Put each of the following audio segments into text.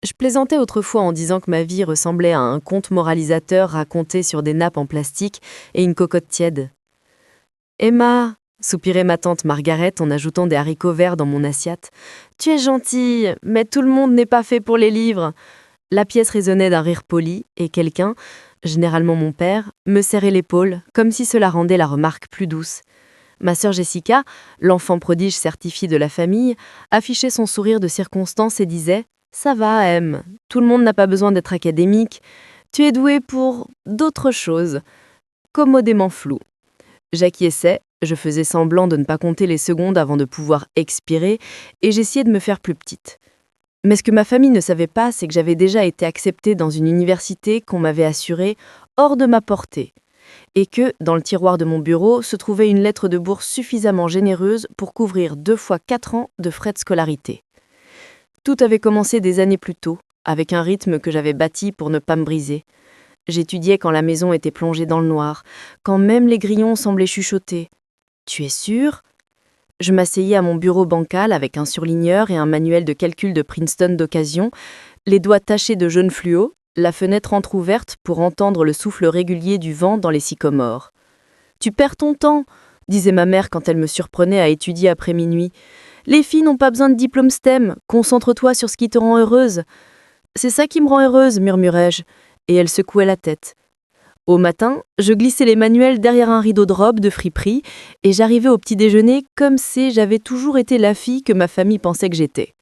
Je plaisantais autrefois en disant que ma vie ressemblait à un conte moralisateur raconté sur des nappes en plastique et une cocotte tiède. Emma, soupirait ma tante Margaret en ajoutant des haricots verts dans mon assiette. Tu es gentille, mais tout le monde n'est pas fait pour les livres. La pièce résonnait d'un rire poli et quelqu'un, généralement mon père, me serrait l'épaule, comme si cela rendait la remarque plus douce. Ma sœur Jessica, l'enfant prodige certifié de la famille, affichait son sourire de circonstance et disait « Ça va, Em, tout le monde n'a pas besoin d'être académique. Tu es douée pour d'autres choses. » Commodément flou. J'acquiesçais, je faisais semblant de ne pas compter les secondes avant de pouvoir expirer et j'essayais de me faire plus petite. Mais ce que ma famille ne savait pas, c'est que j'avais déjà été acceptée dans une université qu'on m'avait assurée hors de ma portée et que, dans le tiroir de mon bureau, se trouvait une lettre de bourse suffisamment généreuse pour couvrir 2 fois 4 ans de frais de scolarité. Tout avait commencé des années plus tôt, avec un rythme que j'avais bâti pour ne pas me briser. J'étudiais quand la maison était plongée dans le noir, quand même les grillons semblaient chuchoter. « Tu es sûre ?» Je m'asseyais à mon bureau bancal avec un surligneur et un manuel de calcul de Princeton d'occasion, les doigts tachés de jaune fluo, la fenêtre entr'ouverte pour entendre le souffle régulier du vent dans les sycomores. « Tu perds ton temps !» disait ma mère quand elle me surprenait à étudier après minuit. « Les filles n'ont pas besoin de diplôme STEM, concentre-toi sur ce qui te rend heureuse. »« C'est ça qui me rend heureuse, murmurai-je, et elle secouait la tête. Au matin, je glissais les manuels derrière un rideau de robe de friperie et j'arrivais au petit déjeuner comme si j'avais toujours été la fille que ma famille pensait que j'étais.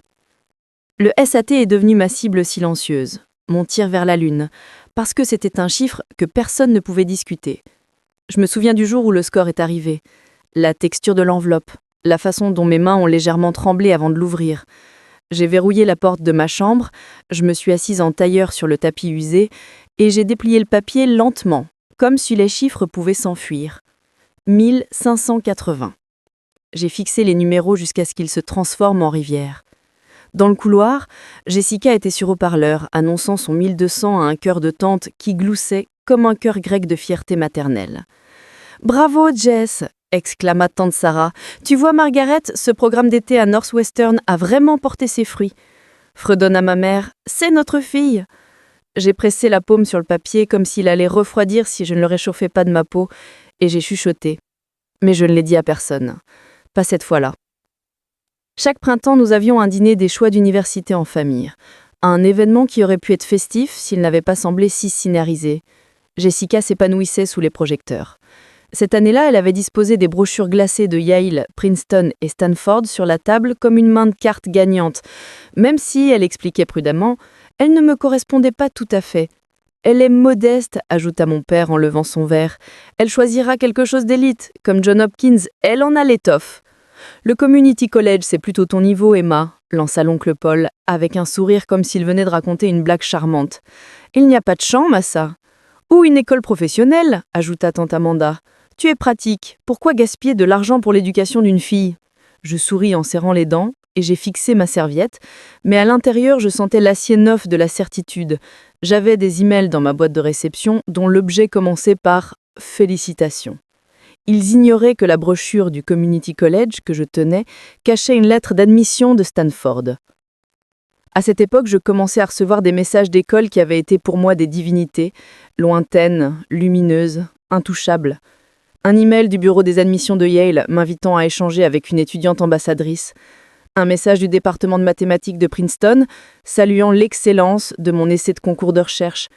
Le SAT est devenu ma cible silencieuse, mon tir vers la lune, parce que c'était un chiffre que personne ne pouvait discuter. Je me souviens du jour où le score est arrivé, la texture de l'enveloppe, la façon dont mes mains ont légèrement tremblé avant de l'ouvrir. J'ai verrouillé la porte de ma chambre, je me suis assise en tailleur sur le tapis usé et j'ai déplié le papier lentement, comme si les chiffres pouvaient s'enfuir. 1580. J'ai fixé les numéros jusqu'à ce qu'ils se transforment en rivière. Dans le couloir, Jessica était sur haut-parleur, annonçant son 1200 à un chœur de tante qui gloussait comme un chœur grec de fierté maternelle. « Bravo, Jess !» exclama tante Sarah. « Tu vois, Margaret, ce programme d'été à Northwestern a vraiment porté ses fruits. » Fredonna ma mère. « C'est notre fille !» J'ai pressé la paume sur le papier comme s'il allait refroidir si je ne le réchauffais pas de ma peau, et j'ai chuchoté. Mais je ne l'ai dit à personne. Pas cette fois-là. Chaque printemps, nous avions un dîner des choix d'université en famille. Un événement qui aurait pu être festif s'il n'avait pas semblé si scénarisé. Jessica s'épanouissait sous les projecteurs. Cette année-là, elle avait disposé des brochures glacées de Yale, Princeton et Stanford sur la table comme une main de carte gagnante, même si, elle expliquait prudemment, elle ne me correspondait pas tout à fait. Elle est modeste, ajouta mon père en levant son verre. Elle choisira quelque chose d'élite, comme John Hopkins, elle en a l'étoffe. Le Community College, c'est plutôt ton niveau, Emma, lança l'oncle Paul, avec un sourire comme s'il venait de raconter une blague charmante. Il n'y a pas de chant, Massa. Ou une école professionnelle, ajouta tante Amanda. Tu es pratique, pourquoi gaspiller de l'argent pour l'éducation d'une fille ? Je souris en serrant les dents, et j'ai fixé ma serviette, mais à l'intérieur je sentais l'acier neuf de la certitude. J'avais des emails dans ma boîte de réception dont l'objet commençait par « Félicitations ». Ils ignoraient que la brochure du Community College que je tenais cachait une lettre d'admission de Stanford. À cette époque, je commençais à recevoir des messages d'école qui avaient été pour moi des divinités, lointaines, lumineuses, intouchables. Un email du bureau des admissions de Yale m'invitant à échanger avec une étudiante ambassadrice. Un message du département de mathématiques de Princeton saluant l'excellence de mon essai de concours de recherche.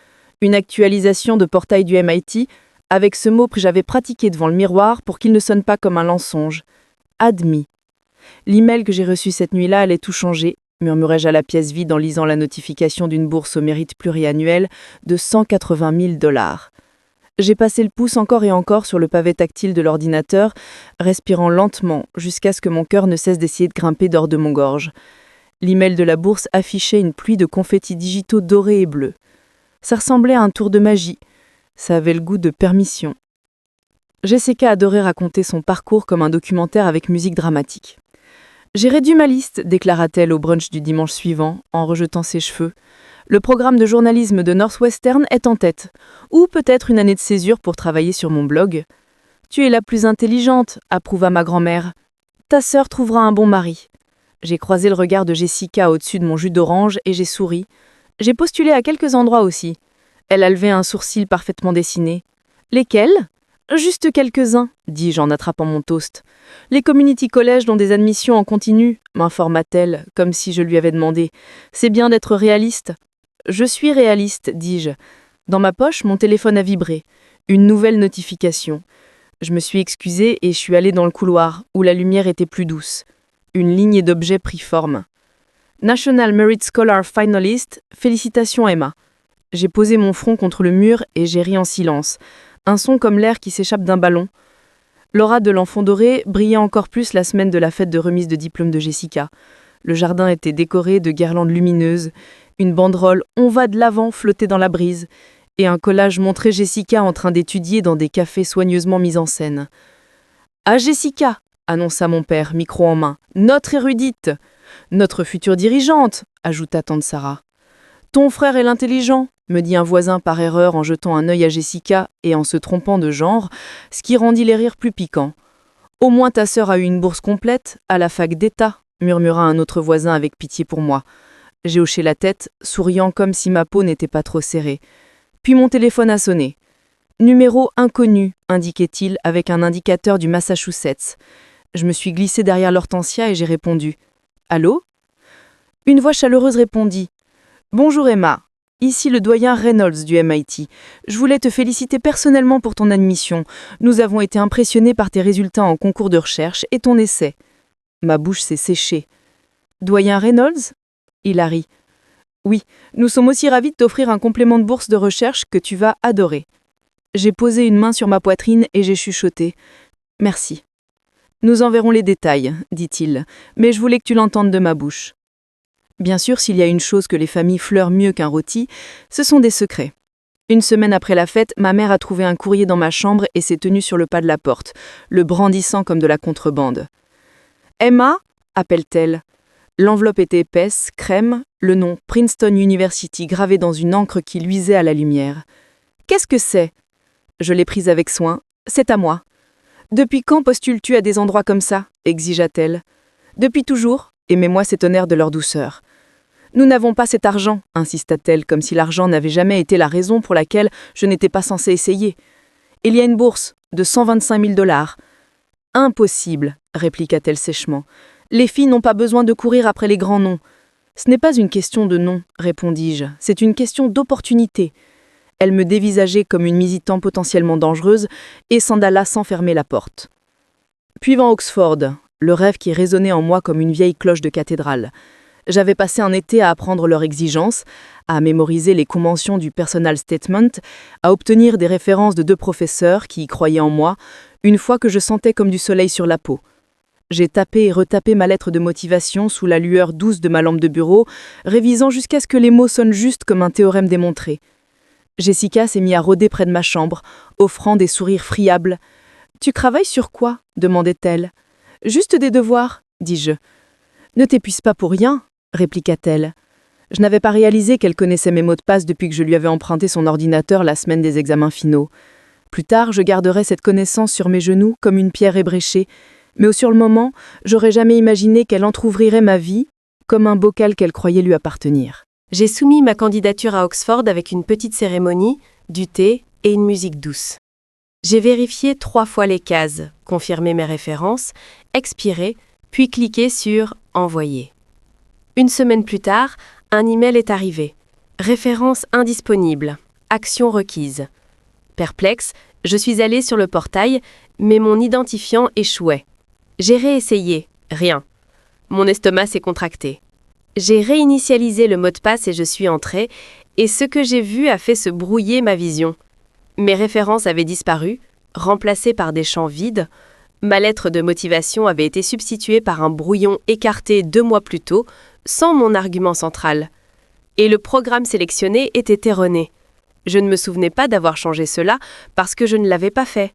Une actualisation de portail du MIT avec ce mot que j'avais pratiqué devant le miroir pour qu'il ne sonne pas comme un mensonge. Admis. L'email que j'ai reçu cette nuit-là allait tout changer, murmurai-je à la pièce vide en lisant la notification d'une bourse au mérite pluriannuel de 180 000 $. J'ai passé le pouce encore et encore sur le pavé tactile de l'ordinateur, respirant lentement jusqu'à ce que mon cœur ne cesse d'essayer de grimper d'hors de mon gorge. L'email de la bourse affichait une pluie de confettis digitaux dorés et bleus. Ça ressemblait à un tour de magie. Ça avait le goût de permission. Jessica adorait raconter son parcours comme un documentaire avec musique dramatique. « J'ai réduit ma liste », déclara-t-elle au brunch du dimanche suivant, en rejetant ses cheveux. Le programme de journalisme de Northwestern est en tête. Ou peut-être une année de césure pour travailler sur mon blog. Tu es la plus intelligente, approuva ma grand-mère. Ta sœur trouvera un bon mari. J'ai croisé le regard de Jessica au-dessus de mon jus d'orange et j'ai souri. J'ai postulé à quelques endroits aussi. Elle a levé un sourcil parfaitement dessiné. Lesquels ? Juste quelques-uns, dis-je en attrapant mon toast. Les community collèges dont des admissions en continu, m'informa-t-elle, comme si je lui avais demandé. C'est bien d'être réaliste. Je suis réaliste, dis-je. Dans ma poche, mon téléphone a vibré. Une nouvelle notification. Je me suis excusée et je suis allée dans le couloir, où la lumière était plus douce. Une lignée d'objets prit forme. National Merit Scholar Finalist, félicitations Emma. J'ai posé mon front contre le mur et j'ai ri en silence. Un son comme l'air qui s'échappe d'un ballon. L'aura de l'enfant doré brillait encore plus la semaine de la fête de remise de diplôme de Jessica. Le jardin était décoré de guirlandes lumineuses, une banderole « On va de l'avant » flottait dans la brise, et un collage montrait Jessica en train d'étudier dans des cafés soigneusement mis en scène. « Ah Jessica !» annonça mon père, micro en main. « Notre érudite !»« Notre future dirigeante !» ajouta tante Sarah. « Ton frère est l'intelligent !» me dit un voisin par erreur en jetant un œil à Jessica et en se trompant de genre, ce qui rendit les rires plus piquants. « Au moins ta sœur a eu une bourse complète, à la fac d'État !» murmura un autre voisin avec pitié pour moi. J'ai hoché la tête, souriant comme si ma peau n'était pas trop serrée. Puis mon téléphone a sonné. « Numéro inconnu », indiquait-il avec un indicateur du Massachusetts. Je me suis glissée derrière l'hortensia et j'ai répondu. « Allô ?» Une voix chaleureuse répondit. « Bonjour Emma, ici le doyen Reynolds du MIT. Je voulais te féliciter personnellement pour ton admission. Nous avons été impressionnés par tes résultats en concours de recherche et ton essai. » Ma bouche s'est séchée. « Doyen Reynolds ?» Il a ri. « Oui, nous sommes aussi ravis de t'offrir un complément de bourse de recherche que tu vas adorer. » J'ai posé une main sur ma poitrine et j'ai chuchoté. « Merci. »« Nous enverrons les détails, dit-il, mais je voulais que tu l'entendes de ma bouche. » Bien sûr, s'il y a une chose que les familles fleurent mieux qu'un rôti, ce sont des secrets. Une semaine après la fête, ma mère a trouvé un courrier dans ma chambre et s'est tenue sur le pas de la porte, le brandissant comme de la contrebande. « Emma ?» appelle-t-elle. L'enveloppe était épaisse, crème, le nom Princeton University gravé dans une encre qui luisait à la lumière. « Qu'est-ce que c'est ?» Je l'ai prise avec soin. « C'est à moi. »« Depuis quand postules-tu à des endroits comme ça ?» exigea-t-elle. « Depuis toujours, et mets-moi cet honneur de leur douceur. »« Nous n'avons pas cet argent, insista-t-elle, comme si l'argent n'avait jamais été la raison pour laquelle je n'étais pas censée essayer. Il y a une bourse de 125 000 $. Impossible, répliqua-t-elle sèchement. Les filles n'ont pas besoin de courir après les grands noms. Ce n'est pas une question de nom, répondis-je, c'est une question d'opportunité. Elle me dévisageait comme une militant potentiellement dangereuse et s'en alla sans fermer la porte. Puis vint Oxford, le rêve qui résonnait en moi comme une vieille cloche de cathédrale. J'avais passé un été à apprendre leurs exigences, à mémoriser les conventions du personal statement, à obtenir des références de 2 professeurs qui y croyaient en moi, une fois que je sentais comme du soleil sur la peau. J'ai tapé et retapé ma lettre de motivation sous la lueur douce de ma lampe de bureau, révisant jusqu'à ce que les mots sonnent juste comme un théorème démontré. Jessica s'est mise à rôder près de ma chambre, offrant des sourires friables. « Tu travailles sur quoi ?» demandait-elle. « Juste des devoirs, dis-je. »« Ne t'épuise pas pour rien, » répliqua-t-elle. Je n'avais pas réalisé qu'elle connaissait mes mots de passe depuis que je lui avais emprunté son ordinateur la semaine des examens finaux. Plus tard, je garderai cette connaissance sur mes genoux comme une pierre ébréchée, mais sur le moment, j'aurais jamais imaginé qu'elle entr'ouvrirait ma vie comme un bocal qu'elle croyait lui appartenir. J'ai soumis ma candidature à Oxford avec une petite cérémonie, du thé et une musique douce. J'ai vérifié 3 fois les cases, confirmé mes références, expiré, puis cliqué sur « Envoyer ». Une semaine plus tard, un email est arrivé. Référence indisponible. Action requise. Perplexe, je suis allée sur le portail, mais mon identifiant échouait. J'ai réessayé. Rien. Mon estomac s'est contracté. J'ai réinitialisé le mot de passe et je suis entrée, et ce que j'ai vu a fait se brouiller ma vision. Mes références avaient disparu, remplacées par des champs vides. Ma lettre de motivation avait été substituée par un brouillon écarté 2 mois plus tôt, sans mon argument central. Et le programme sélectionné était erroné. Je ne me souvenais pas d'avoir changé cela parce que je ne l'avais pas fait.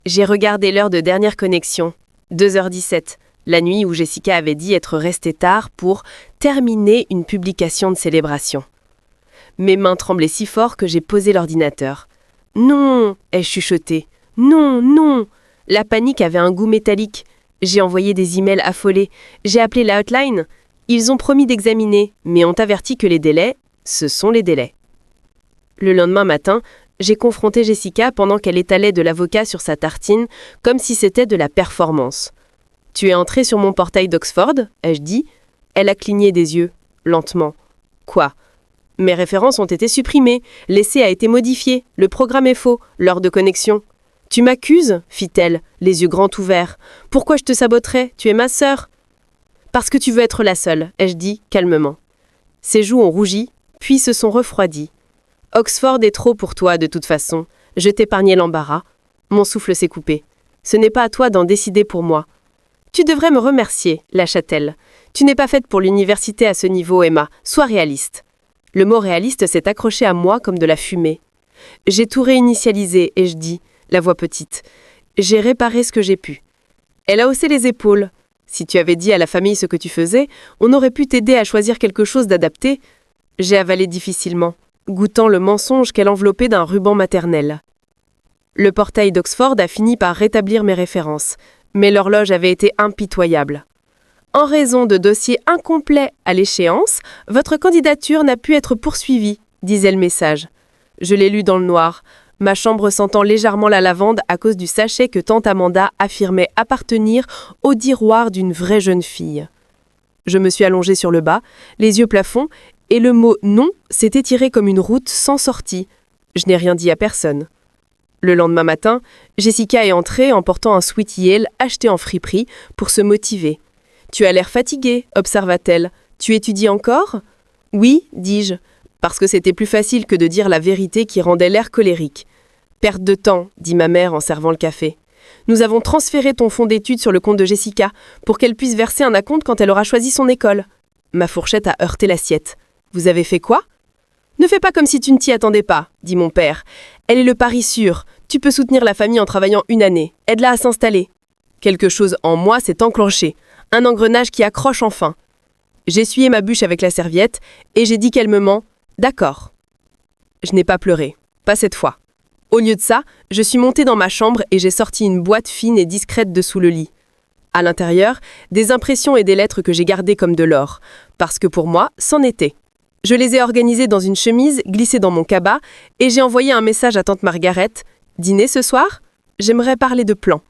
J'ai regardé l'heure de dernière connexion, 2h17, la nuit où Jessica avait dit être restée tard pour terminer une publication de célébration. Mes mains tremblaient si fort que j'ai posé l'ordinateur. « Non !» ai-je chuchoté. « Non, non !» La panique avait un goût métallique. J'ai envoyé des emails affolés. J'ai appelé la hotline. Ils ont promis d'examiner, mais ont averti que les délais Ce sont les délais. Le lendemain matin, j'ai confronté Jessica pendant qu'elle étalait de l'avocat sur sa tartine, comme si c'était de la performance. « Tu es entrée sur mon portail d'Oxford ?» ai-je dit. Elle a cligné des yeux, lentement. « Quoi ? Mes références ont été supprimées, l'essai a été modifié, le programme est faux, l'heure de connexion. »« Tu m'accuses ?» fit-elle, les yeux grands ouverts. « Pourquoi je te saboterais ? Tu es ma sœur !»« Parce que tu veux être la seule, » ai-je dit, calmement. Ses joues ont rougi, puis se sont refroidies. « Oxford est trop pour toi, de toute façon. Je t'épargnais l'embarras. » Mon souffle s'est coupé. « Ce n'est pas à toi d'en décider pour moi. »« Tu devrais me remercier, » lâcha-t-elle. « Tu n'es pas faite pour l'université à ce niveau, Emma. Sois réaliste. » Le mot réaliste s'est accroché à moi comme de la fumée. J'ai tout réinitialisé, et je dis, la voix petite. J'ai réparé ce que j'ai pu. Elle a haussé les épaules. Si tu avais dit à la famille ce que tu faisais, on aurait pu t'aider à choisir quelque chose d'adapté. J'ai avalé difficilement, goûtant le mensonge qu'elle enveloppait d'un ruban maternel. Le portail d'Oxford a fini par rétablir mes références, mais l'horloge avait été impitoyable. En raison de dossiers incomplets à l'échéance, votre candidature n'a pu être poursuivie, disait le message. Je l'ai lu dans le noir, ma chambre sentant légèrement la lavande à cause du sachet que tante Amanda affirmait appartenir au tiroir d'une vraie jeune fille. Je me suis allongée sur le bas, les yeux plafonds, et le mot « non » s'est étiré comme une route sans sortie. Je n'ai rien dit à personne. Le lendemain matin, Jessica est entrée en portant un Sweet Yale acheté en friperie pour se motiver. « Tu as l'air fatiguée, observa-t-elle. Tu étudies encore ?»« Oui, dis-je, parce que c'était plus facile que de dire la vérité qui rendait l'air colérique. »« Perte de temps, dit ma mère en servant le café. Nous avons transféré ton fonds d'études sur le compte de Jessica pour qu'elle puisse verser un acompte quand elle aura choisi son école. » Ma fourchette a heurté l'assiette. « Vous avez fait quoi ?»« Ne fais pas comme si tu ne t'y attendais pas, dit mon père. Elle est le pari sûr. Tu peux soutenir la famille en travaillant une année. Aide-la à s'installer. » Quelque chose en moi s'est enclenché. Un engrenage qui accroche enfin. J'ai essuyé ma bûche avec la serviette et j'ai dit qu'elle me ment. D'accord. Je n'ai pas pleuré. Pas cette fois. Au lieu de ça, je suis montée dans ma chambre et j'ai sorti une boîte fine et discrète dessous le lit. À l'intérieur, des impressions et des lettres que j'ai gardées comme de l'or, parce que pour moi, c'en était. Je les ai organisées dans une chemise, glissée dans mon cabas, et j'ai envoyé un message à tante Margaret. « Dîner ce soir ? J'aimerais parler de plans. »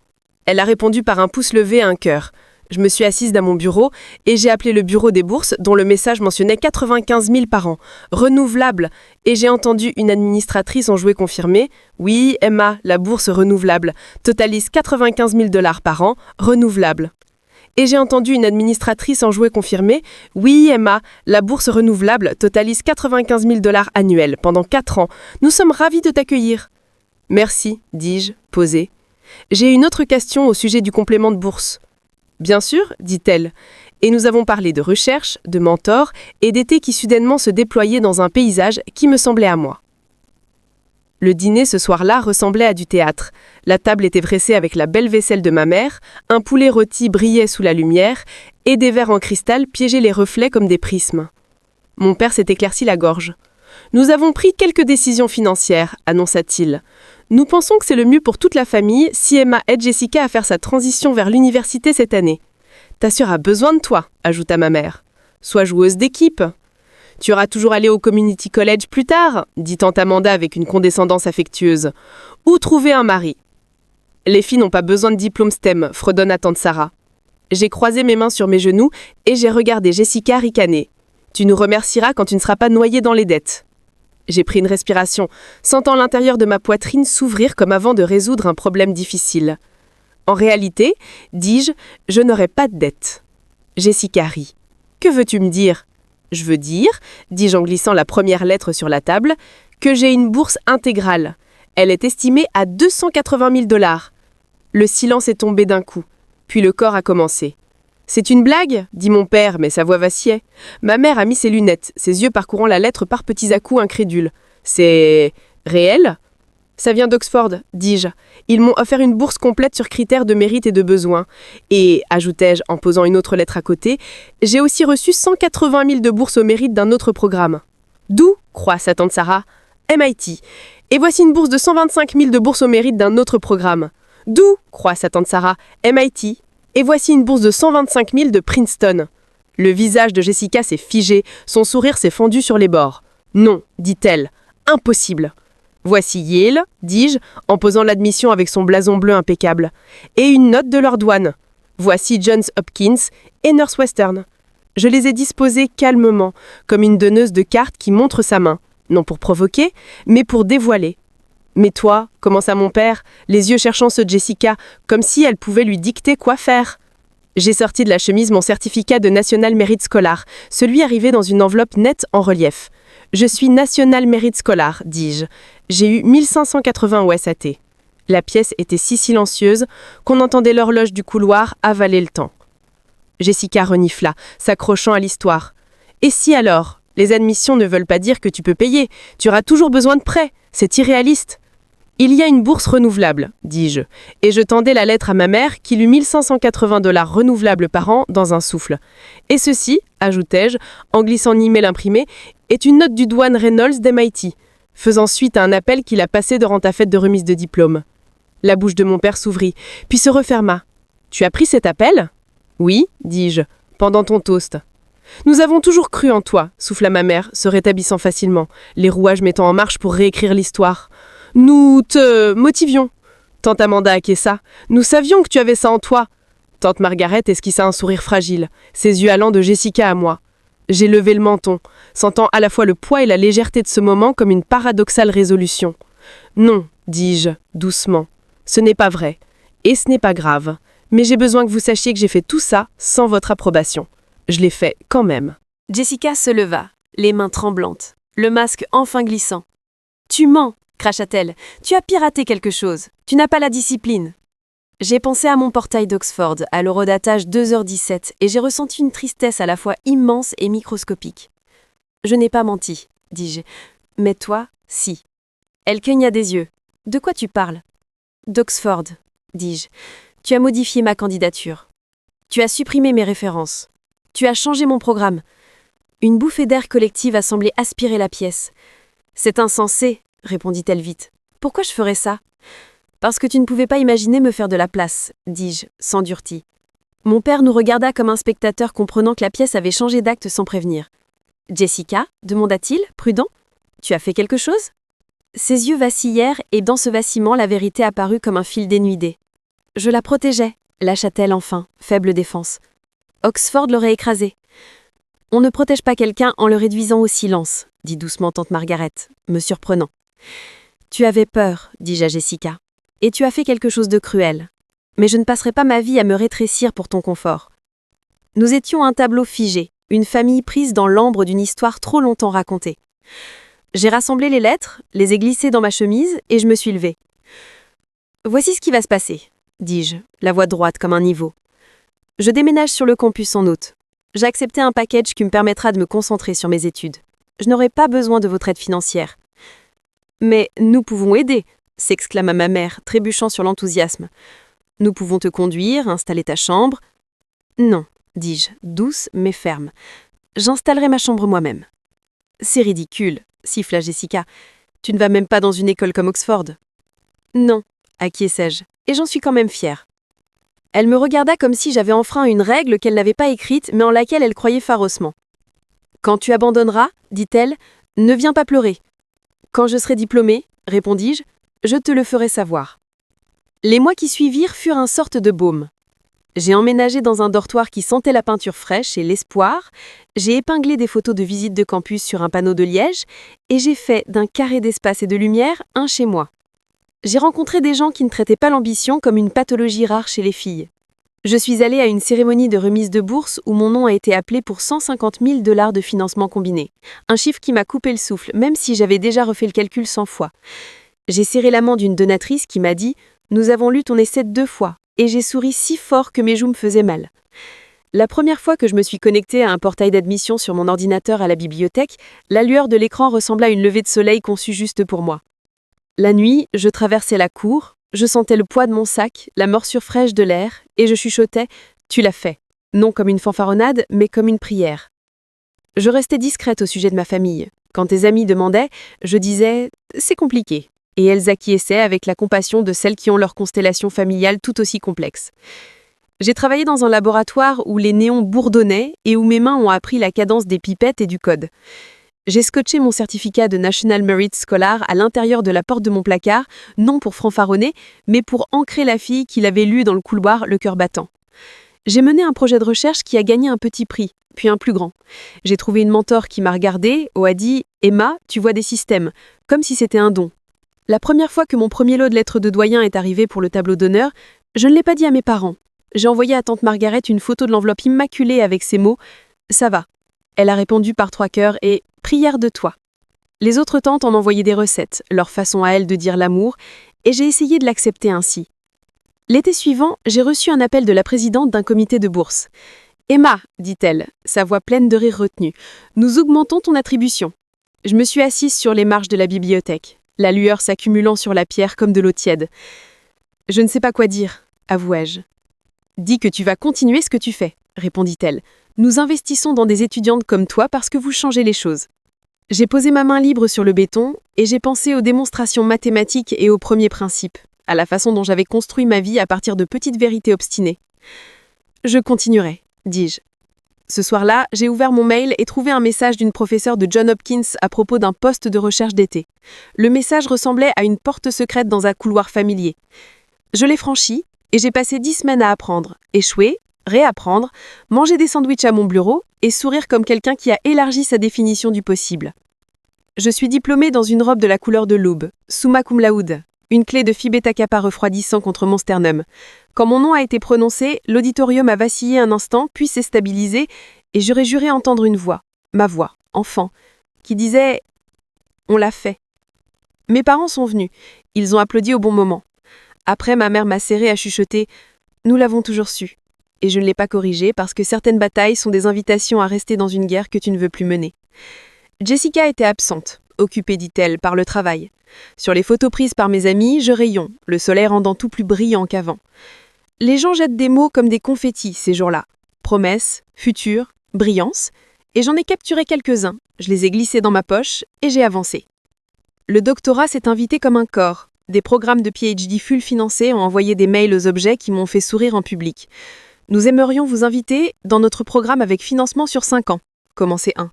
Elle a répondu par un pouce levé et un cœur. Je me suis assise dans mon bureau et j'ai appelé le bureau des bourses dont le message mentionnait 95 000 par an, renouvelable, et j'ai entendu une administratrice en jouet confirmer « Oui, Emma, la bourse renouvelable, totalise 95 000 $ par an, renouvelable. » Et j'ai entendu une administratrice en jouet confirmer « Oui, Emma, la bourse renouvelable totalise 95 000 $ annuels pendant 4 ans. Nous sommes ravis de t'accueillir. » Merci, dis-je, posé. J'ai une autre question au sujet du complément de bourse. Bien sûr, dit-elle, et nous avons parlé de recherche, de mentors et d'été qui soudainement se déployaient dans un paysage qui me semblait à moi. Le dîner ce soir-là ressemblait à du théâtre. La table était dressée avec la belle vaisselle de ma mère, un poulet rôti brillait sous la lumière et des verres en cristal piégeaient les reflets comme des prismes. Mon père s'est éclairci la gorge. « Nous avons pris quelques décisions financières, annonça-t-il. Nous pensons que c'est le mieux pour toute la famille si Emma aide Jessica à faire sa transition vers l'université cette année. Ta sœur a besoin de toi, ajouta ma mère. Sois joueuse d'équipe. Tu auras toujours allé au community college plus tard, dit tante Amanda avec une condescendance affectueuse. Ou trouver un mari. Les filles n'ont pas besoin de diplôme STEM, fredonna tante Sarah. J'ai croisé mes mains sur mes genoux et j'ai regardé Jessica ricaner. Tu nous remercieras quand tu ne seras pas noyée dans les dettes. J'ai pris une respiration, sentant l'intérieur de ma poitrine s'ouvrir comme avant de résoudre un problème difficile. En réalité, dis-je, je n'aurai pas de dette. Jessica rit. Que veux-tu me dire ? Je veux dire, dis-je en glissant la première lettre sur la table, que j'ai une bourse intégrale. Elle est estimée à 280 000 $. Le silence est tombé d'un coup, puis le corps a commencé. C'est une blague, dit mon père, mais sa voix vacillait. Ma mère a mis ses lunettes, ses yeux parcourant la lettre par petits à-coups incrédules. C'est réel ? Ça vient d'Oxford, dis-je. Ils m'ont offert une bourse complète sur critères de mérite et de besoin. Et, ajoutai-je en posant une autre lettre à côté, j'ai aussi reçu 180 000 de bourse au mérite d'un autre programme. D'où, croit sa tante Sarah, MIT. Et voici une bourse de 125 000 de bourse au mérite d'un autre programme. D'où, croit sa tante Sarah, MIT. Et voici une bourse de 125 000 de Princeton. Le visage de Jessica s'est figé, son sourire s'est fendu sur les bords. Non, dit-elle. Impossible. Voici Yale, dis-je, en posant l'admission avec son blason bleu impeccable. Et une note de leur douane. Voici Johns Hopkins et Northwestern. Je les ai disposés calmement, comme une donneuse de cartes qui montre sa main, non pour provoquer, mais pour dévoiler. Mais toi, commença mon père, les yeux cherchant ceux de Jessica, comme si elle pouvait lui dicter quoi faire. J'ai sorti de la chemise mon certificat de National Merit Scholar, celui arrivé dans une enveloppe nette en relief. Je suis National Merit Scholar, dis-je. J'ai eu 1580 au SAT. La pièce était si silencieuse qu'on entendait l'horloge du couloir avaler le temps. Jessica renifla, s'accrochant à l'histoire. Et si alors? Les admissions ne veulent pas dire que tu peux payer. Tu auras toujours besoin de prêts. C'est irréaliste. Il y a une bourse renouvelable, dis-je, et je tendais la lettre à ma mère qui lut 1580 $ renouvelables par an dans un souffle. Et ceci, ajoutai-je, en glissant l'email imprimé, est une note du douane Reynolds d'MIT, faisant suite à un appel qu'il a passé durant ta fête de remise de diplôme. La bouche de mon père s'ouvrit, puis se referma. Tu as pris cet appel ? Oui, dis-je, pendant ton toast. Nous avons toujours cru en toi, souffla ma mère, se rétablissant facilement, les rouages mettant en marche pour réécrire l'histoire. Nous te motivions. Tante Amanda acquiesça. Nous savions que tu avais ça en toi. Tante Margaret esquissa un sourire fragile, ses yeux allant de Jessica à moi. J'ai levé le menton, sentant à la fois le poids et la légèreté de ce moment comme une paradoxale résolution. Non, dis-je, doucement. Ce n'est pas vrai. Et ce n'est pas grave. Mais j'ai besoin que vous sachiez que j'ai fait tout ça sans votre approbation. Je l'ai fait quand même. Jessica se leva, les mains tremblantes, le masque enfin glissant. Tu mens, cracha-t-elle. Tu as piraté quelque chose. Tu n'as pas la discipline. J'ai pensé à mon portail d'Oxford, à l'horodatage 2h17, et j'ai ressenti une tristesse à la fois immense et microscopique. Je n'ai pas menti, dis-je. Mais toi, si. Elle cligna des yeux. De quoi tu parles ? D'Oxford, dis-je. Tu as modifié ma candidature. Tu as supprimé mes références. Tu as changé mon programme. Une bouffée d'air collective a semblé aspirer la pièce. C'est insensé, répondit-elle vite. Pourquoi je ferais ça ? Parce que tu ne pouvais pas imaginer me faire de la place, dis-je, s'endurtit. Mon père nous regarda comme un spectateur comprenant que la pièce avait changé d'acte sans prévenir. Jessica, demanda-t-il, prudent, tu as fait quelque chose ? Ses yeux vacillèrent et dans ce vacillement la vérité apparut comme un fil dénudé. Je la protégeais, lâcha-t-elle enfin, faible défense. Oxford l'aurait écrasé. On ne protège pas quelqu'un en le réduisant au silence, dit doucement tante Margaret, me surprenant. Tu avais peur, dis-je à Jessica, et tu as fait quelque chose de cruel. Mais je ne passerai pas ma vie à me rétrécir pour ton confort. Nous étions un tableau figé, une famille prise dans l'ambre d'une histoire trop longtemps racontée. J'ai rassemblé les lettres, les ai glissées dans ma chemise et je me suis levée. Voici ce qui va se passer, dis-je, la voix droite comme un niveau. Je déménage sur le campus en août. J'ai accepté un package qui me permettra de me concentrer sur mes études. Je n'aurai pas besoin de votre aide financière. Mais nous pouvons aider, s'exclama ma mère, trébuchant sur l'enthousiasme. Nous pouvons te conduire, installer ta chambre. Non, dis-je, douce mais ferme. J'installerai ma chambre moi-même. C'est ridicule, siffla Jessica. Tu ne vas même pas dans une école comme Oxford. Non, acquiesçai-je, et j'en suis quand même fière. Elle me regarda comme si j'avais enfreint une règle qu'elle n'avait pas écrite, mais en laquelle elle croyait farocement. Quand tu abandonneras, dit-elle, ne viens pas pleurer. Quand je serai diplômée, répondis-je, je te le ferai savoir. Les mois qui suivirent furent une sorte de baume. J'ai emménagé dans un dortoir qui sentait la peinture fraîche et l'espoir, j'ai épinglé des photos de visite de campus sur un panneau de liège, et j'ai fait d'un carré d'espace et de lumière un chez moi. J'ai rencontré des gens qui ne traitaient pas l'ambition comme une pathologie rare chez les filles. Je suis allée à une cérémonie de remise de bourse où mon nom a été appelé pour 150 000 $ de financement combiné. Un chiffre qui m'a coupé le souffle, même si j'avais déjà refait le calcul 100 fois. J'ai serré la main d'une donatrice qui m'a dit « Nous avons lu ton essai 2 fois » et j'ai souri si fort que mes joues me faisaient mal. La première fois que je me suis connectée à un portail d'admission sur mon ordinateur à la bibliothèque, la lueur de l'écran ressembla à une levée de soleil conçue juste pour moi. La nuit, je traversais la cour, je sentais le poids de mon sac, la morsure fraîche de l'air, et je chuchotais « Tu l'as fait », non comme une fanfaronnade, mais comme une prière. Je restais discrète au sujet de ma famille. Quand tes amis demandaient, je disais « C'est compliqué », et elles acquiesçaient avec la compassion de celles qui ont leur constellation familiale tout aussi complexe. J'ai travaillé dans un laboratoire où les néons bourdonnaient et où mes mains ont appris la cadence des pipettes et du code. J'ai scotché mon certificat de National Merit Scholar à l'intérieur de la porte de mon placard, non pour fanfaronner, mais pour ancrer la fille qui l'avait lu dans le couloir, le cœur battant. J'ai mené un projet de recherche qui a gagné un petit prix, puis un plus grand. J'ai trouvé une mentor qui m'a regardée, a dit « Emma, tu vois des systèmes », comme si c'était un don. La première fois que mon premier lot de lettres de doyen est arrivé pour le tableau d'honneur, je ne l'ai pas dit à mes parents. J'ai envoyé à tante Margaret une photo de l'enveloppe immaculée avec ces mots « Ça va ». Elle a répondu par 3 cœurs et « Prière de toi ». Les autres tantes en envoyaient des recettes, leur façon à elles de dire l'amour, et j'ai essayé de l'accepter ainsi. L'été suivant, j'ai reçu un appel de la présidente d'un comité de bourse. « Emma, dit-elle, sa voix pleine de rire retenu, nous augmentons ton attribution. » Je me suis assise sur les marches de la bibliothèque, la lueur s'accumulant sur la pierre comme de l'eau tiède. « Je ne sais pas quoi dire, avouai-je. »« Dis que tu vas continuer ce que tu fais, » répondit-elle. « Nous investissons dans des étudiantes comme toi parce que vous changez les choses. » J'ai posé ma main libre sur le béton et j'ai pensé aux démonstrations mathématiques et aux premiers principes, à la façon dont j'avais construit ma vie à partir de petites vérités obstinées. « Je continuerai, » dis-je. Ce soir-là, j'ai ouvert mon mail et trouvé un message d'une professeure de Johns Hopkins à propos d'un poste de recherche d'été. Le message ressemblait à une porte secrète dans un couloir familier. Je l'ai franchi et j'ai passé 10 semaines à apprendre, échouer, réapprendre, manger des sandwichs à mon bureau et sourire comme quelqu'un qui a élargi sa définition du possible. Je suis diplômée dans une robe de la couleur de l'aube, summa cum laude, une clé de Phi Beta Kappa refroidissant contre mon sternum. Quand mon nom a été prononcé, l'auditorium a vacillé un instant, puis s'est stabilisé, et j'aurais juré entendre une voix, ma voix, enfant, qui disait « On l'a fait ». Mes parents sont venus, ils ont applaudi au bon moment. Après, ma mère m'a serré à chuchoter « Nous l'avons toujours su ». Et je ne l'ai pas corrigé parce que certaines batailles sont des invitations à rester dans une guerre que tu ne veux plus mener. Jessica était absente, occupée, dit-elle, par le travail. Sur les photos prises par mes amis, je rayonne, le soleil rendant tout plus brillant qu'avant. Les gens jettent des mots comme des confettis ces jours-là. Promesse, futur, brillance, et j'en ai capturé quelques-uns. Je les ai glissés dans ma poche et j'ai avancé. Le doctorat s'est invité comme un corps. Des programmes de PhD full financés ont envoyé des mails aux objets qui m'ont fait sourire en public. Nous aimerions vous inviter dans notre programme avec financement sur 5 ans, commençait un.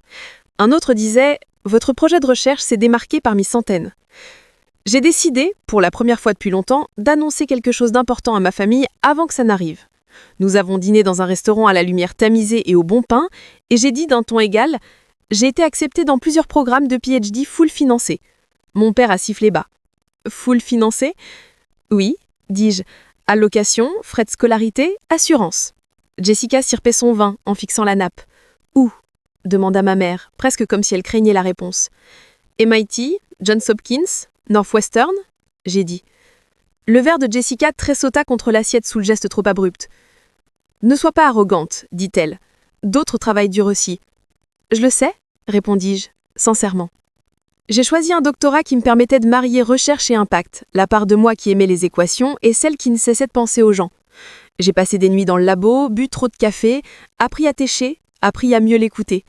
Un autre disait « Votre projet de recherche s'est démarqué parmi centaines ». J'ai décidé, pour la première fois depuis longtemps, d'annoncer quelque chose d'important à ma famille avant que ça n'arrive. Nous avons dîné dans un restaurant à la lumière tamisée et au bon pain, et j'ai dit d'un ton égal « J'ai été accepté dans plusieurs programmes de PhD full financés ». Mon père a sifflé bas. « Full financé ?»« Oui, dis-je. Allocation, frais de scolarité, assurance. » Jessica sirpait son vin en fixant la nappe. « Où ?» demanda ma mère, presque comme si elle craignait la réponse. « MIT, Johns Hopkins, Northwestern ?» j'ai dit. Le verre de Jessica tressauta contre l'assiette sous le geste trop abrupt. « Ne sois pas arrogante, dit-elle. D'autres travaillent dur aussi. »« Je le sais, » répondis-je, sincèrement. J'ai choisi un doctorat qui me permettait de marier recherche et impact, la part de moi qui aimait les équations et celle qui ne cessait de penser aux gens. J'ai passé des nuits dans le labo, bu trop de café, appris à técher, appris à mieux l'écouter.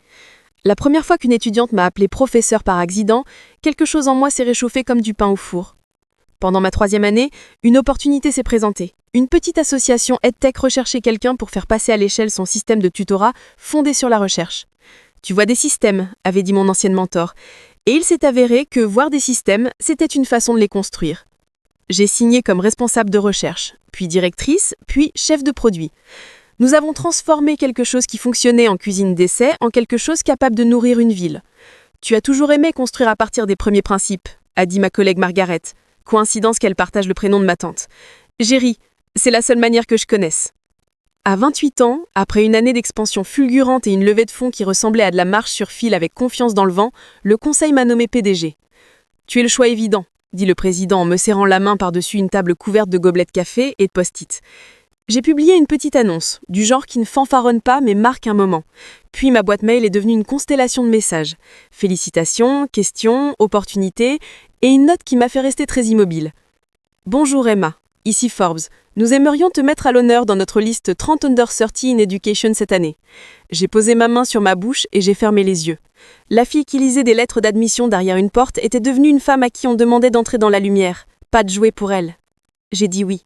La première fois qu'une étudiante m'a appelé professeur par accident, quelque chose en moi s'est réchauffé comme du pain au four. Pendant ma 3e année, une opportunité s'est présentée. Une petite association EdTech recherchait quelqu'un pour faire passer à l'échelle son système de tutorat fondé sur la recherche. « Tu vois des systèmes », avait dit mon ancienne mentor. Et il s'est avéré que voir des systèmes, c'était une façon de les construire. J'ai signé comme responsable de recherche, puis directrice, puis chef de produit. Nous avons transformé quelque chose qui fonctionnait en cuisine d'essai en quelque chose capable de nourrir une ville. Tu as toujours aimé construire à partir des premiers principes, a dit ma collègue Margaret. Coïncidence qu'elle partage le prénom de ma tante. J'ai ri, c'est la seule manière que je connaisse. À 28 ans, après une année d'expansion fulgurante et une levée de fonds qui ressemblait à de la marche sur fil avec confiance dans le vent, le conseil m'a nommé PDG. « Tu es le choix évident », dit le président en me serrant la main par-dessus une table couverte de gobelets de café et de post-it. J'ai publié une petite annonce, du genre qui ne fanfaronne pas mais marque un moment. Puis ma boîte mail est devenue une constellation de messages. Félicitations, questions, opportunités et une note qui m'a fait rester très immobile. « Bonjour Emma, ici Forbes. Nous aimerions te mettre à l'honneur dans notre liste 30 Under 30 in Education cette année. » J'ai posé ma main sur ma bouche et j'ai fermé les yeux. La fille qui lisait des lettres d'admission derrière une porte était devenue une femme à qui on demandait d'entrer dans la lumière. Pas de jouet pour elle. J'ai dit oui.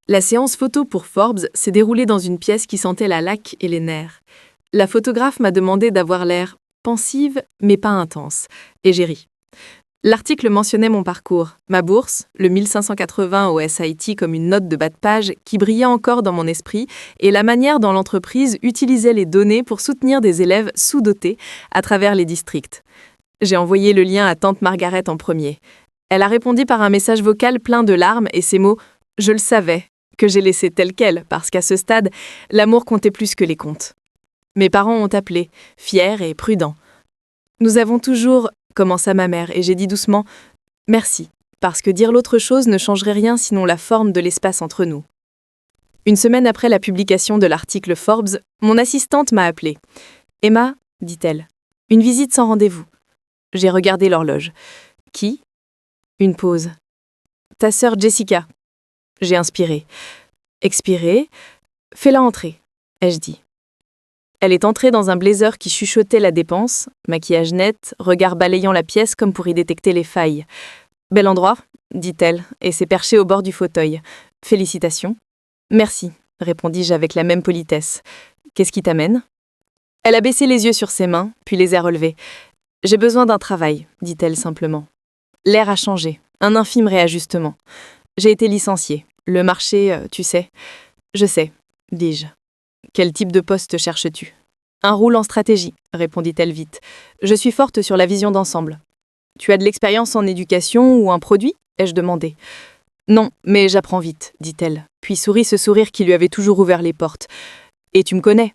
La séance photo pour Forbes s'est déroulée dans une pièce qui sentait la laque et les nerfs. La photographe m'a demandé d'avoir l'air pensive mais pas intense, et j'ai ri. L'article mentionnait mon parcours, ma bourse, le 1580 au SIT comme une note de bas de page qui brillait encore dans mon esprit, et la manière dont l'entreprise utilisait les données pour soutenir des élèves sous-dotés à travers les districts. J'ai envoyé le lien à tante Margaret en premier. Elle a répondu par un message vocal plein de larmes et ces mots « Je le savais », que j'ai laissé tel quel, parce qu'à ce stade, l'amour comptait plus que les comptes. Mes parents ont appelé, fiers et prudents. Nous avons toujours, commença ma mère, et j'ai dit doucement « Merci », parce que dire l'autre chose ne changerait rien sinon la forme de l'espace entre nous. Une semaine après la publication de l'article Forbes, mon assistante m'a appelée. « Emma, dit-elle, une visite sans rendez-vous. » J'ai regardé l'horloge. « Qui ?» Une pause. « Ta sœur Jessica. » J'ai inspiré. Expiré. « Fais-la entrer, » ai-je dit. Elle est entrée dans un blazer qui chuchotait la dépense, maquillage net, regard balayant la pièce comme pour y détecter les failles. « Bel endroit », dit-elle, et s'est perchée au bord du fauteuil. « Félicitations. »« Merci », répondis-je avec la même politesse. « Qu'est-ce qui t'amène ?» Elle a baissé les yeux sur ses mains, puis les a relevés. « J'ai besoin d'un travail », dit-elle simplement. L'air a changé, un infime réajustement. J'ai été licenciée. Le marché, tu sais. Je sais, dis-je. Quel type de poste cherches-tu ? Un rôle en stratégie, répondit-elle vite. Je suis forte sur la vision d'ensemble. Tu as de l'expérience en éducation ou un produit ? Ai-je demandé. Non, mais j'apprends vite, dit-elle, puis sourit ce sourire qui lui avait toujours ouvert les portes. Et tu me connais ?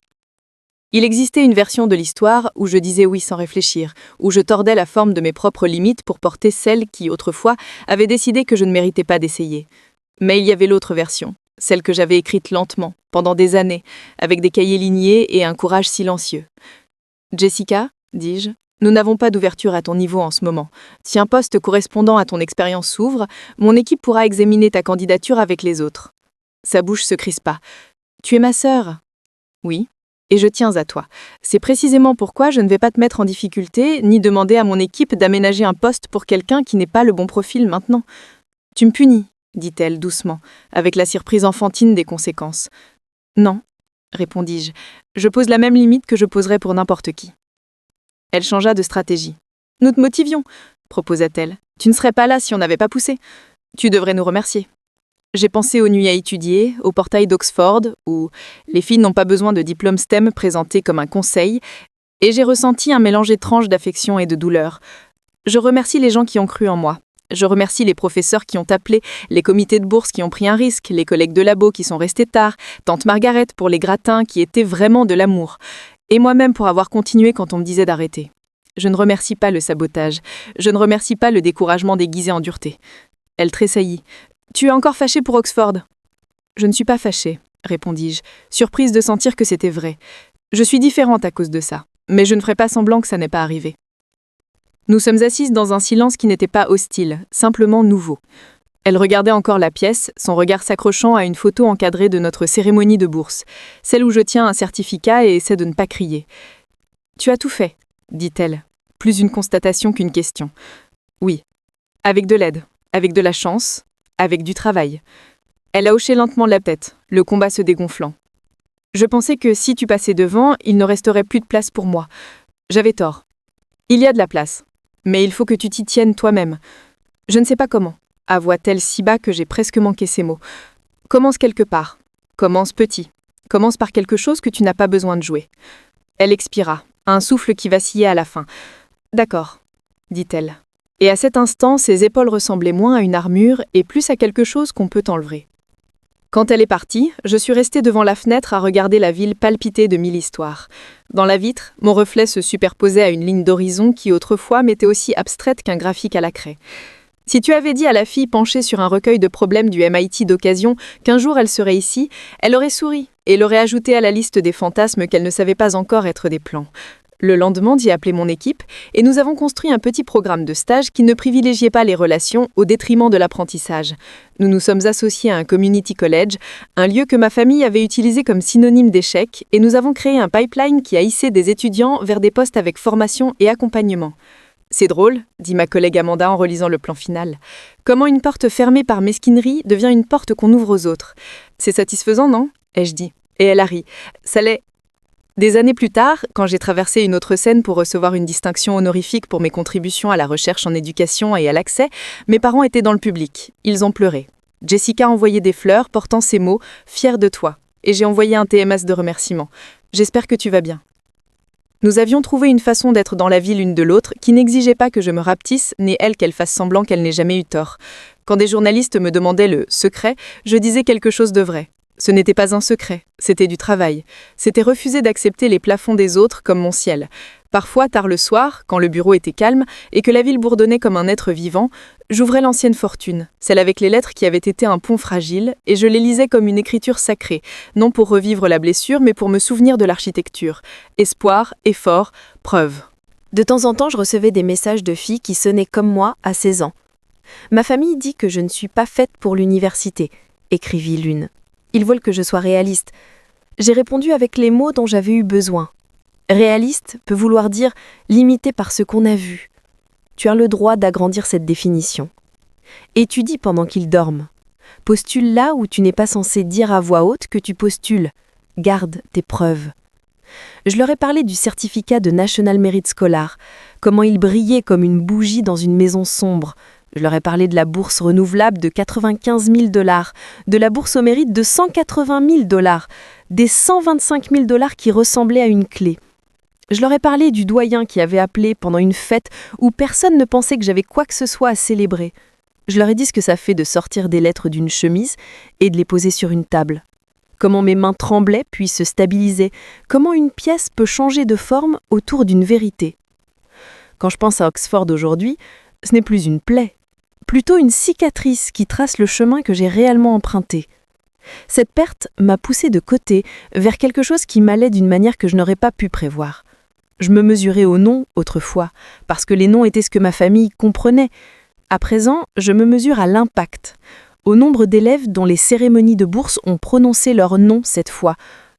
Il existait une version de l'histoire où je disais oui sans réfléchir, où je tordais la forme de mes propres limites pour porter celle qui, autrefois, avait décidé que je ne méritais pas d'essayer. Mais il y avait l'autre version, celle que j'avais écrite lentement, pendant des années, avec des cahiers lignés et un courage silencieux. « Jessica, dis-je, nous n'avons pas d'ouverture à ton niveau en ce moment. Si un poste correspondant à ton expérience s'ouvre, mon équipe pourra examiner ta candidature avec les autres. » Sa bouche se crispa. « Tu es ma sœur ? » ?»« Oui. Et je tiens à toi. C'est précisément pourquoi je ne vais pas te mettre en difficulté, ni demander à mon équipe d'aménager un poste pour quelqu'un qui n'est pas le bon profil maintenant. Tu me punis, dit-elle doucement, avec la surprise enfantine des conséquences. Non, répondis-je. Je pose la même limite que je poserais pour n'importe qui. Elle changea de stratégie. Nous te motivions, proposa-t-elle. Tu ne serais pas là si on n'avait pas poussé. Tu devrais nous remercier. J'ai pensé aux nuits à étudier, au portail d'Oxford, où les filles n'ont pas besoin de diplôme STEM présenté comme un conseil, et j'ai ressenti un mélange étrange d'affection et de douleur. Je remercie les gens qui ont cru en moi. Je remercie les professeurs qui ont appelé, les comités de bourse qui ont pris un risque, les collègues de labo qui sont restés tard, tante Margaret pour les gratins qui étaient vraiment de l'amour, et moi-même pour avoir continué quand on me disait d'arrêter. Je ne remercie pas le sabotage, je ne remercie pas le découragement déguisé en dureté. Elle tressaillit. Tu es encore fâchée pour Oxford ? Je ne suis pas fâchée, répondis-je, surprise de sentir que c'était vrai. Je suis différente à cause de ça, mais je ne ferai pas semblant que ça n'est pas arrivé. Nous sommes assises dans un silence qui n'était pas hostile, simplement nouveau. Elle regardait encore la pièce, son regard s'accrochant à une photo encadrée de notre cérémonie de bourse, celle où je tiens un certificat et essaie de ne pas crier. « Tu as tout fait », dit-elle, plus une constatation qu'une question. « Oui, avec de l'aide, avec de la chance, avec du travail. » Elle a hoché lentement la tête, le combat se dégonflant. « Je pensais que si tu passais devant, il ne resterait plus de place pour moi. J'avais tort. Il y a de la place. Mais il faut que tu t'y tiennes toi-même. Je ne sais pas comment. » À voix-t-elle si bas que j'ai presque manqué ces mots. Commence quelque part. Commence petit. Commence par quelque chose que tu n'as pas besoin de jouer. Elle expira, un souffle qui vacillait à la fin. D'accord, dit-elle. Et à cet instant, ses épaules ressemblaient moins à une armure et plus à quelque chose qu'on peut enlever. Quand elle est partie, je suis restée devant la fenêtre à regarder la ville palpiter de mille histoires. Dans la vitre, mon reflet se superposait à une ligne d'horizon qui autrefois m'était aussi abstraite qu'un graphique à la craie. Si tu avais dit à la fille penchée sur un recueil de problèmes du MIT d'occasion qu'un jour elle serait ici, elle aurait souri et l'aurait ajouté à la liste des fantasmes qu'elle ne savait pas encore être des plans. Le lendemain, d'y appeler mon équipe, et nous avons construit un petit programme de stage qui ne privilégiait pas les relations au détriment de l'apprentissage. Nous nous sommes associés à un community college, un lieu que ma famille avait utilisé comme synonyme d'échec, et nous avons créé un pipeline qui a hissé des étudiants vers des postes avec formation et accompagnement. C'est drôle, dit ma collègue Amanda en relisant le plan final. Comment une porte fermée par mesquinerie devient une porte qu'on ouvre aux autres. C'est satisfaisant, non ? Ai-je dit. Et elle a ri. Ça l'est. Des années plus tard, quand j'ai traversé une autre scène pour recevoir une distinction honorifique pour mes contributions à la recherche en éducation et à l'accès, mes parents étaient dans le public. Ils ont pleuré. Jessica a envoyé des fleurs portant ces mots « Fière de toi » et j'ai envoyé un TMS de remerciement. J'espère que tu vas bien. Nous avions trouvé une façon d'être dans la vie l'une de l'autre qui n'exigeait pas que je me rapetisse, ni elle qu'elle fasse semblant qu'elle n'ait jamais eu tort. Quand des journalistes me demandaient le « secret », je disais quelque chose de vrai. Ce n'était pas un secret, c'était du travail. C'était refuser d'accepter les plafonds des autres comme mon ciel. Parfois, tard le soir, quand le bureau était calme et que la ville bourdonnait comme un être vivant, j'ouvrais l'ancienne fortune, celle avec les lettres qui avaient été un pont fragile, et je les lisais comme une écriture sacrée, non pour revivre la blessure, mais pour me souvenir de l'architecture. Espoir, effort, preuve. De temps en temps, je recevais des messages de filles qui sonnaient comme moi à 16 ans. Ma famille dit que je ne suis pas faite pour l'université, écrivit l'une. Ils veulent que je sois réaliste. J'ai répondu avec les mots dont j'avais eu besoin. Réaliste peut vouloir dire limité par ce qu'on a vu. Tu as le droit d'agrandir cette définition. Étudie pendant qu'ils dorment. Postule là où tu n'es pas censé dire à voix haute que tu postules. Garde tes preuves. Je leur ai parlé du certificat de National Merit Scholar, comment il brillait comme une bougie dans une maison sombre. Je leur ai parlé de la bourse renouvelable de 95 000 $, de la bourse au mérite de 180 000 $, des 125 000 $ qui ressemblaient à une clé. Je leur ai parlé du doyen qui avait appelé pendant une fête où personne ne pensait que j'avais quoi que ce soit à célébrer. Je leur ai dit ce que ça fait de sortir des lettres d'une chemise et de les poser sur une table. Comment mes mains tremblaient puis se stabilisaient, comment une pièce peut changer de forme autour d'une vérité. Quand je pense à Oxford aujourd'hui, ce n'est plus une plaie, plutôt une cicatrice qui trace le chemin que j'ai réellement emprunté. Cette perte m'a poussé de côté vers quelque chose qui m'allait d'une manière que je n'aurais pas pu prévoir. Je me mesurais aux noms autrefois, parce que les noms étaient ce que ma famille comprenait. À présent, je me mesure à l'impact, au nombre d'élèves dont les cérémonies de bourse ont prononcé leur nom cette fois,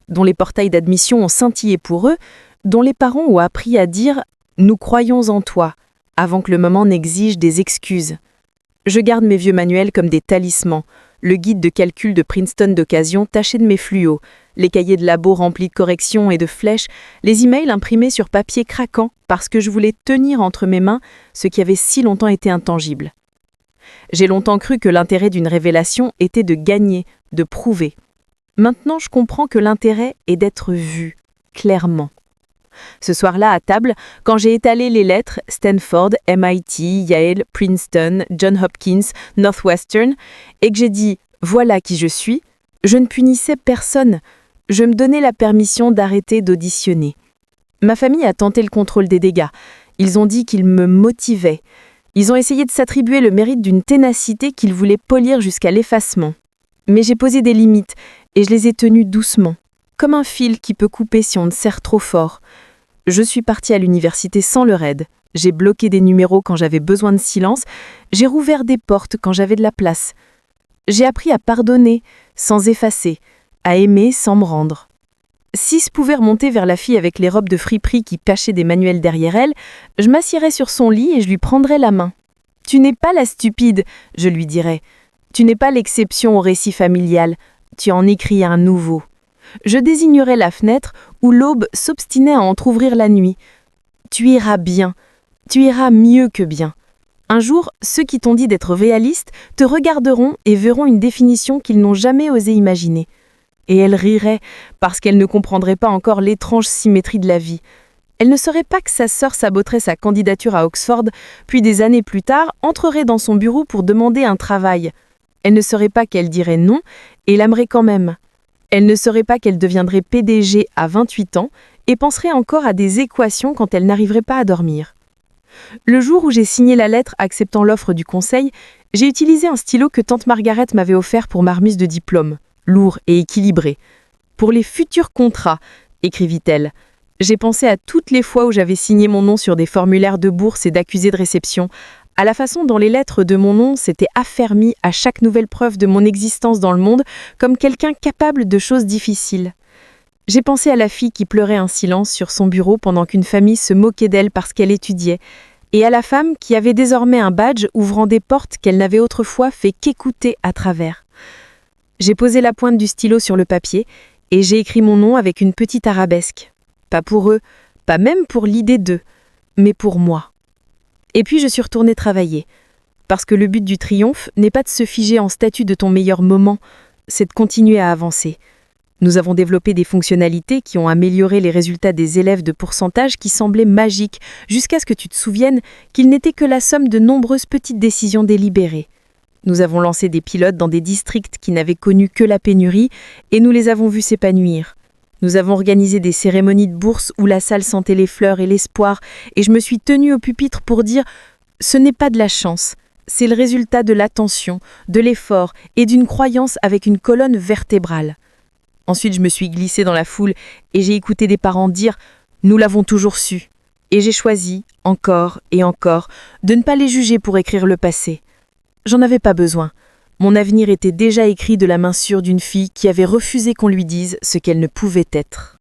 dont les portails d'admission ont scintillé pour eux, dont les parents ont appris à dire « Nous croyons en toi » avant que le moment n'exige des excuses. Je garde mes vieux manuels comme des talismans, le guide de calcul de Princeton d'occasion taché de mes fluos, les cahiers de labo remplis de corrections et de flèches, les emails imprimés sur papier craquant parce que je voulais tenir entre mes mains ce qui avait si longtemps été intangible. J'ai longtemps cru que l'intérêt d'une révélation était de gagner, de prouver. Maintenant, je comprends que l'intérêt est d'être vu, clairement. Ce soir-là, à table, quand j'ai étalé les lettres Stanford, MIT, Yale, Princeton, Johns Hopkins, Northwestern, et que j'ai dit « voilà qui je suis », je ne punissais personne. Je me donnais la permission d'arrêter d'auditionner. Ma famille a tenté le contrôle des dégâts. Ils ont dit qu'ils me motivaient. Ils ont essayé de s'attribuer le mérite d'une ténacité qu'ils voulaient polir jusqu'à l'effacement. Mais j'ai posé des limites et je les ai tenues doucement, comme un fil qui peut couper si on ne serre trop fort. Je suis partie à l'université sans leur aide. J'ai bloqué des numéros quand j'avais besoin de silence. J'ai rouvert des portes quand j'avais de la place. J'ai appris à pardonner sans effacer, à aimer sans me rendre. Si je pouvais remonter vers la fille avec les robes de friperie qui cachaient des manuels derrière elle, je m'assierais sur son lit et je lui prendrais la main. « Tu n'es pas la stupide », je lui dirais. « Tu n'es pas l'exception au récit familial. Tu en écris un nouveau. » Je désignerais la fenêtre où l'aube s'obstinait à entr'ouvrir la nuit. « Tu iras bien. Tu iras mieux que bien. » Un jour, ceux qui t'ont dit d'être réaliste te regarderont et verront une définition qu'ils n'ont jamais osé imaginer. Et elle rirait, parce qu'elle ne comprendrait pas encore l'étrange symétrie de la vie. Elle ne saurait pas que sa sœur saboterait sa candidature à Oxford, puis des années plus tard, entrerait dans son bureau pour demander un travail. Elle ne saurait pas qu'elle dirait non, et l'aimerait quand même. Elle ne saurait pas qu'elle deviendrait PDG à 28 ans, et penserait encore à des équations quand elle n'arriverait pas à dormir. Le jour où j'ai signé la lettre acceptant l'offre du conseil, j'ai utilisé un stylo que tante Margaret m'avait offert pour ma remise de diplôme, lourd et équilibré. « Pour les futurs contrats », écrivit-elle. J'ai pensé à toutes les fois où j'avais signé mon nom sur des formulaires de bourse et d'accusés de réception, à la façon dont les lettres de mon nom s'étaient affermies à chaque nouvelle preuve de mon existence dans le monde comme quelqu'un capable de choses difficiles. J'ai pensé à la fille qui pleurait un silence sur son bureau pendant qu'une famille se moquait d'elle parce qu'elle étudiait, et à la femme qui avait désormais un badge ouvrant des portes qu'elle n'avait autrefois fait qu'écouter à travers. J'ai posé la pointe du stylo sur le papier et j'ai écrit mon nom avec une petite arabesque. Pas pour eux, pas même pour l'idée d'eux, mais pour moi. Et puis je suis retournée travailler. Parce que le but du triomphe n'est pas de se figer en statut de ton meilleur moment, c'est de continuer à avancer. Nous avons développé des fonctionnalités qui ont amélioré les résultats des élèves de pourcentage qui semblaient magiques, jusqu'à ce que tu te souviennes qu'ils n'étaient que la somme de nombreuses petites décisions délibérées. Nous avons lancé des pilotes dans des districts qui n'avaient connu que la pénurie et nous les avons vus s'épanouir. Nous avons organisé des cérémonies de bourse où la salle sentait les fleurs et l'espoir et je me suis tenue au pupitre pour dire « ce n'est pas de la chance ». C'est le résultat de l'attention, de l'effort et d'une croyance avec une colonne vertébrale. Ensuite, je me suis glissée dans la foule et j'ai écouté des parents dire « Nous l'avons toujours su ». Et j'ai choisi, encore et encore, de ne pas les juger pour écrire le passé. J'en avais pas besoin. Mon avenir était déjà écrit de la main sûre d'une fille qui avait refusé qu'on lui dise ce qu'elle ne pouvait être.